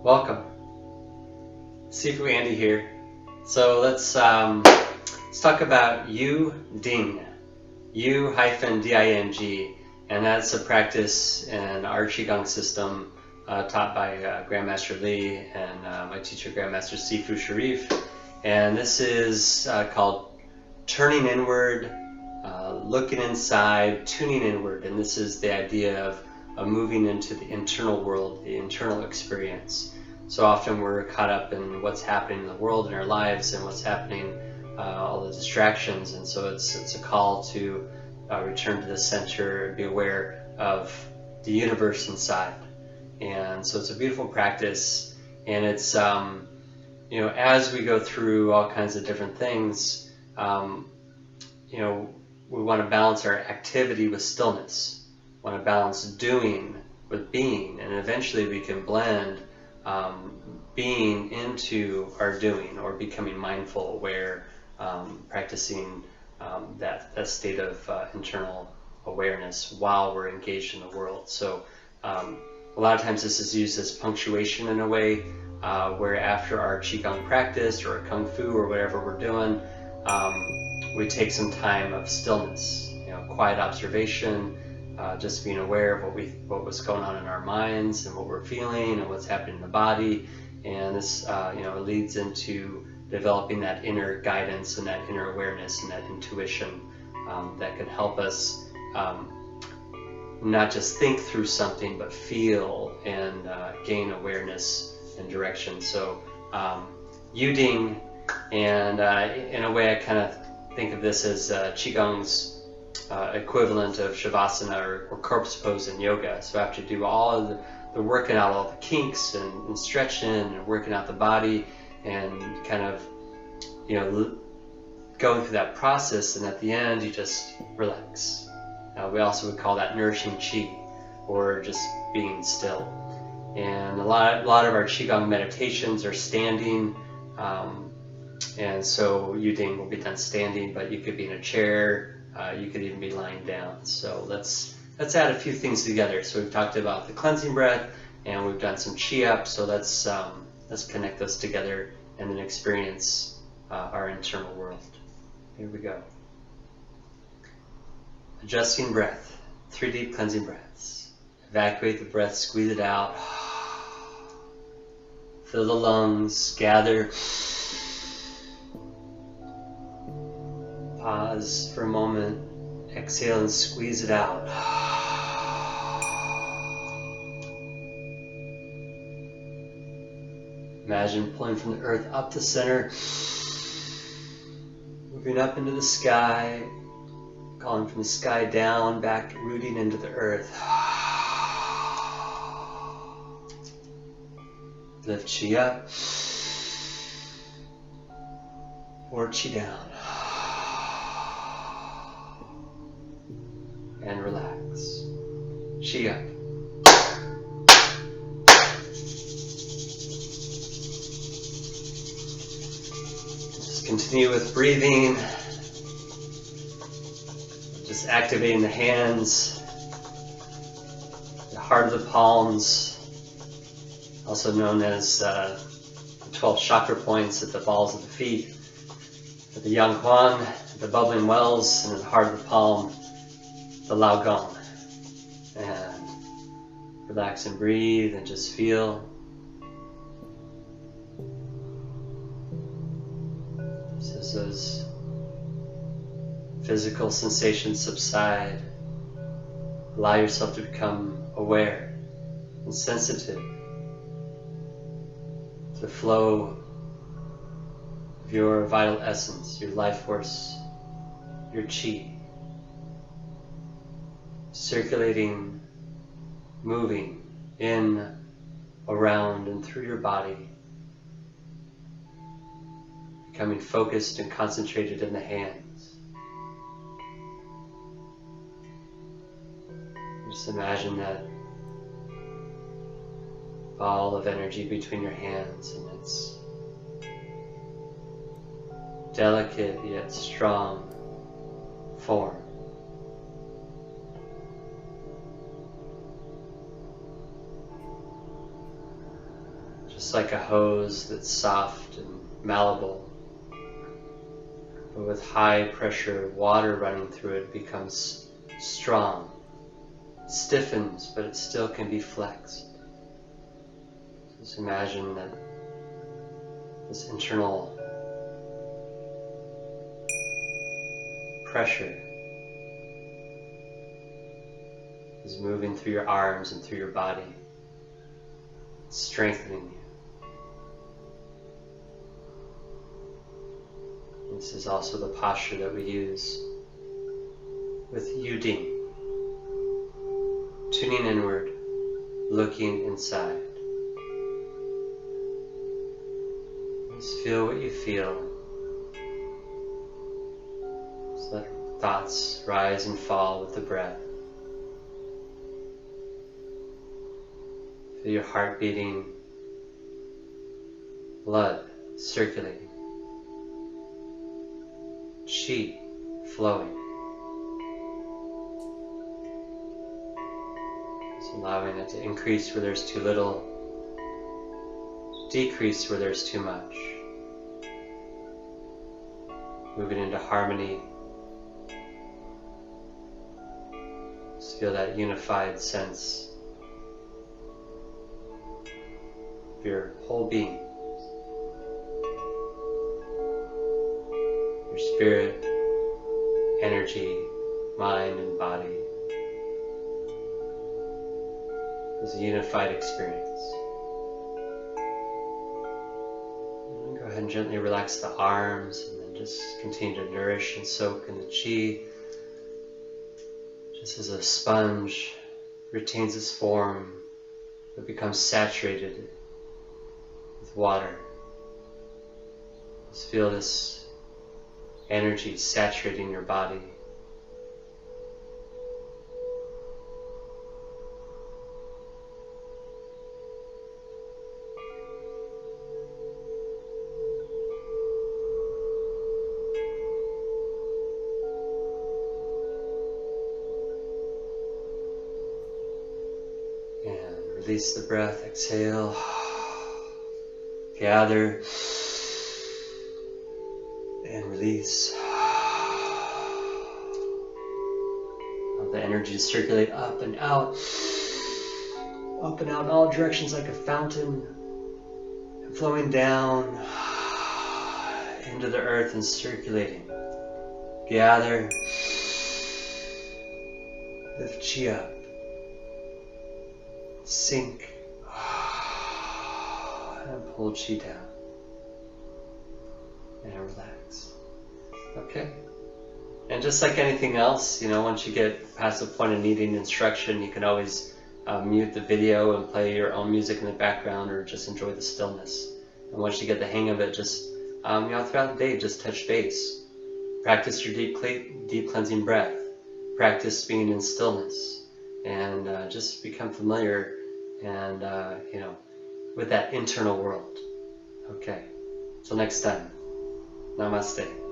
Welcome. Seifu Andy here. So let's talk about U-Ding, U-D-I-N-G, and that's a practice in our Qigong system taught by Grandmaster Lee and my teacher Grandmaster Seifu Sharif. And this is called turning inward, looking inside, tuning inward, and this is the idea of moving into the internal world, the internal experience. So often we're caught up in what's happening in the world, in our lives, and what's happening, all the distractions, and so it's a call to return to the center, be aware of the universe inside. And so it's a beautiful practice, and it's as we go through all kinds of different things, we want to balance our activity with stillness. We want to balance doing with being, and eventually we can blend being into our doing, or becoming mindful, aware, practicing that state of internal awareness while we're engaged in the world. So a lot of times this is used as punctuation in a way, where after our Qigong practice or Kung Fu or whatever we're doing, we take some time of stillness, quiet observation, just being aware of what was going on in our minds and what we're feeling and what's happening in the body. And this leads into developing that inner guidance and that inner awareness and that intuition that can help us not just think through something, but feel and gain awareness and direction. So Yuding, and in a way I kind of think of this as Qigong's equivalent of Shavasana or corpse pose in yoga. So after you do all of the working out all the kinks and stretching and working out the body and kind of going through that process, and at the end you just relax. We also would call that nourishing qi, or just being still. And a lot of our Qigong meditations are standing, and so Yuding will be done standing, but you could be in a chair, you could even be lying down. So let's add a few things together. So we've talked about the cleansing breath, and we've done some chi up. So let's connect those together and then experience our internal world. Here we go. Adjusting breath, 3 deep cleansing breaths. Evacuate the breath, squeeze it out. Fill the lungs, gather. Pause for a moment, exhale and squeeze it out. Imagine pulling from the earth up to center, moving up into the sky, calling from the sky down, back, rooting into the earth. Lift chi up, or chi down. And relax. Chi up. Just continue with breathing. Just activating the hands, the heart of the palms, also known as the 12 chakra points at the balls of the feet, at the Yang Huang, the bubbling wells, and at the heart of the palm, the Lao Gong. And relax and breathe and just feel. Just as those physical sensations subside, allow yourself to become aware and sensitive to the flow of your vital essence, your life force, your chi, circulating, moving in, around, and through your body, becoming focused and concentrated in the hands. Just imagine that ball of energy between your hands, and it's delicate yet strong form. Just like a hose that's soft and malleable, but with high pressure water running through it becomes strong, stiffens, but it still can be flexed. Just imagine that this internal pressure is moving through your arms and through your body, strengthening you. This is also the posture that we use with Yuding, tuning inward, looking inside. Just feel what you feel. Just let thoughts rise and fall with the breath. Feel your heart beating, blood circulating, chi flowing. Just allowing it to increase where there's too little, decrease where there's too much. Moving into harmony. Just feel that unified sense of your whole being. Your spirit, energy, mind, and body is a unified experience. And go ahead and gently relax the arms, and then just continue to nourish and soak in the chi. Just as a sponge retains its form, it becomes saturated with water. Just feel this energy saturating your body. And release the breath, exhale, gather, and release. Allow the energy to circulate up and out in all directions like a fountain, and flowing down into the earth and circulating. Gather, lift chi up, sink, and pull chi down. And relax. Okay. And just like anything else, once you get past the point of needing instruction, you can always mute the video and play your own music in the background, or just enjoy the stillness. And once you get the hang of it, just throughout the day, just touch base. Practice your deep cleansing breath. Practice being in stillness, and just become familiar and with that internal world. Okay. Till next time. Namaste.